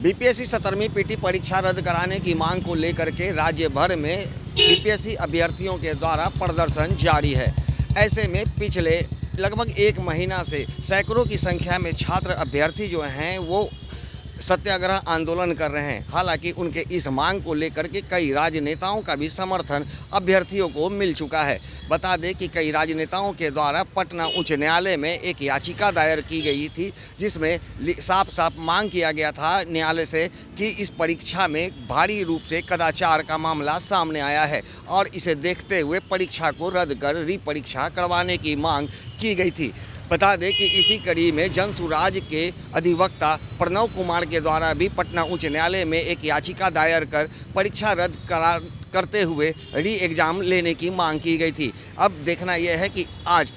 BPSC 17वीं PT परीक्षा रद्द कराने की मांग को लेकर के राज्य भर में बीपीएससी अभ्यर्थियों के द्वारा प्रदर्शन जारी है। ऐसे में पिछले लगभग एक महीना से सैकड़ों की संख्या में छात्र अभ्यर्थी जो हैं वो सत्याग्रह आंदोलन कर रहे हैं। हालांकि उनके इस मांग को लेकर के कई राजनेताओं का भी समर्थन अभ्यर्थियों को मिल चुका है। बता दें कि कई राजनेताओं के द्वारा पटना उच्च न्यायालय में एक याचिका दायर की गई थी, जिसमें साफ साफ मांग किया गया था न्यायालय से कि इस परीक्षा में भारी रूप से कदाचार का मामला सामने आया है और इसे देखते हुए परीक्षा को रद्द कर रीपरीक्षा करवाने की मांग की गई थी। बता दें कि इसी कड़ी में जनसुराज के अधिवक्ता प्रणव कुमार के द्वारा भी पटना उच्च न्यायालय में एक याचिका दायर कर परीक्षा रद्द करते हुए री एग्ज़ाम लेने की मांग की गई थी। अब देखना यह है कि आज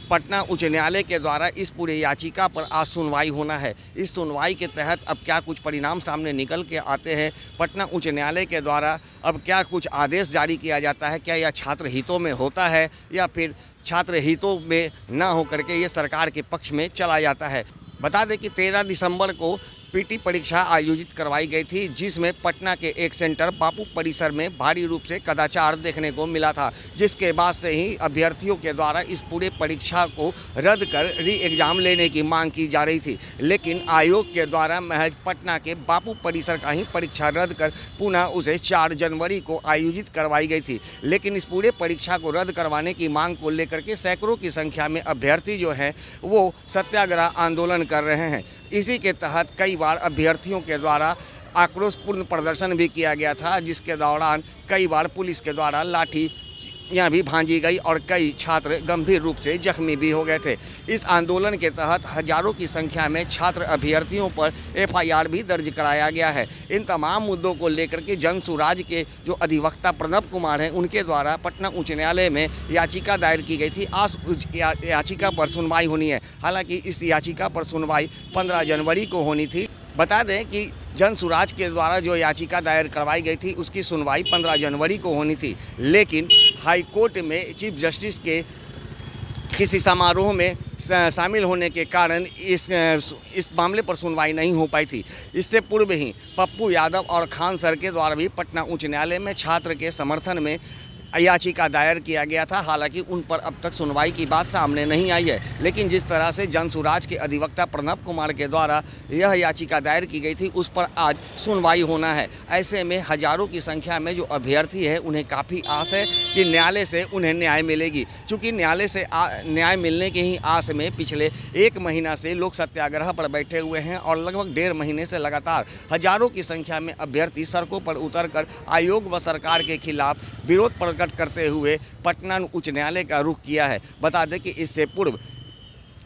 पटना उच्च न्यायालय के द्वारा इस पूरे याचिका पर आज सुनवाई होना है। इस सुनवाई के तहत अब क्या कुछ परिणाम सामने निकल के आते हैं, पटना उच्च न्यायालय के द्वारा अब क्या कुछ आदेश जारी किया जाता है, क्या यह छात्र हितों में होता है या फिर छात्र हितों में ना हो करके ये सरकार के पक्ष में चला जाता है। बता दें कि 13 दिसंबर को पीटी परीक्षा आयोजित करवाई गई थी, जिसमें पटना के एक सेंटर बापू परिसर में भारी रूप से कदाचार देखने को मिला था, जिसके बाद से ही अभ्यर्थियों के द्वारा इस पूरे परीक्षा को रद्द कर री एग्ज़ाम लेने की मांग की जा रही थी। लेकिन आयोग के द्वारा महज पटना के बापू परिसर का ही परीक्षा रद्द कर पुनः उसे 4 जनवरी को आयोजित करवाई गई थी। लेकिन इस पूरे परीक्षा को रद्द करवाने की मांग को लेकर के सैकड़ों की संख्या में अभ्यर्थी जो हैं वो सत्याग्रह आंदोलन कर रहे हैं। इसी के तहत कई बार अभ्यर्थियों के द्वारा आक्रोशपूर्ण प्रदर्शन भी किया गया था, जिसके दौरान कई बार पुलिस के द्वारा लाठियां भी भांजी गई और कई छात्र गंभीर रूप से जख्मी भी हो गए थे। इस आंदोलन के तहत हजारों की संख्या में छात्र अभ्यर्थियों पर एफआईआर भी दर्ज कराया गया है। इन तमाम मुद्दों को लेकर के जनसुराज के जो अधिवक्ता प्रणव कुमार हैं उनके द्वारा पटना उच्च न्यायालय में याचिका दायर की गई थी। आज उस याचिका पर सुनवाई होनी है। हालांकि इस याचिका पर सुनवाई 15 जनवरी को होनी थी। बता दें कि जनसुराज के द्वारा जो याचिका दायर करवाई गई थी उसकी सुनवाई 15 जनवरी को होनी थी, लेकिन हाई कोर्ट में चीफ जस्टिस के किसी समारोह में शामिल होने के कारण इस मामले पर सुनवाई नहीं हो पाई थी। इससे पूर्व ही पप्पू यादव और खान सर के द्वारा भी पटना उच्च न्यायालय में छात्र के समर्थन में याचिका दायर किया गया था। हालांकि उन पर अब तक सुनवाई की बात सामने नहीं आई है, लेकिन जिस तरह से जनसुराज के अधिवक्ता प्रणव कुमार के द्वारा यह याचिका दायर की गई थी उस पर आज सुनवाई होना है। ऐसे में हजारों की संख्या में जो अभ्यर्थी है उन्हें काफ़ी आस है कि न्यायालय से उन्हें न्याय मिलेगी। चूँकि न्यायालय से न्याय मिलने की ही आस में पिछले एक महीना से लोग सत्याग्रह पर बैठे हुए हैं और लगभग 1.5 महीने से लगातार हजारों की संख्या में अभ्यर्थी सड़कों पर उतरकर आयोग व सरकार के खिलाफ विरोध प्रकट करते हुए पटना उच्च न्यायालय का रुख किया है। बता दें कि इससे पूर्व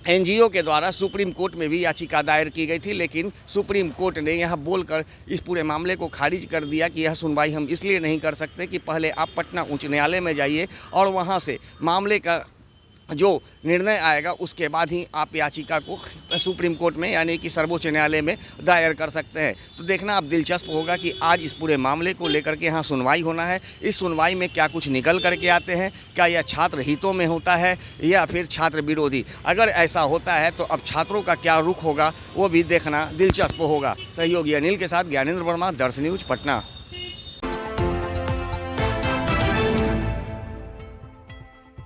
एनजीओ के द्वारा सुप्रीम कोर्ट में भी याचिका दायर की गई थी, लेकिन सुप्रीम कोर्ट ने यह बोलकर इस पूरे मामले को खारिज कर दिया कि यह सुनवाई हम इसलिए नहीं कर सकते कि पहले आप पटना उच्च न्यायालय में जाइए और वहां से मामले का जो निर्णय आएगा उसके बाद ही आप याचिका को सुप्रीम कोर्ट में यानी कि सर्वोच्च न्यायालय में दायर कर सकते हैं। तो देखना अब दिलचस्प होगा कि आज इस पूरे मामले को लेकर के यहाँ सुनवाई होना है। इस सुनवाई में क्या कुछ निकल करके आते हैं, क्या यह छात्र हितों में होता है या फिर छात्र विरोधी। अगर ऐसा होता है तो अब छात्रों का क्या रुख होगा वो भी देखना दिलचस्प होगा। सहयोगी अनिल के साथ ज्ञानेंद्र वर्मा, दर्श न्यूज, पटना।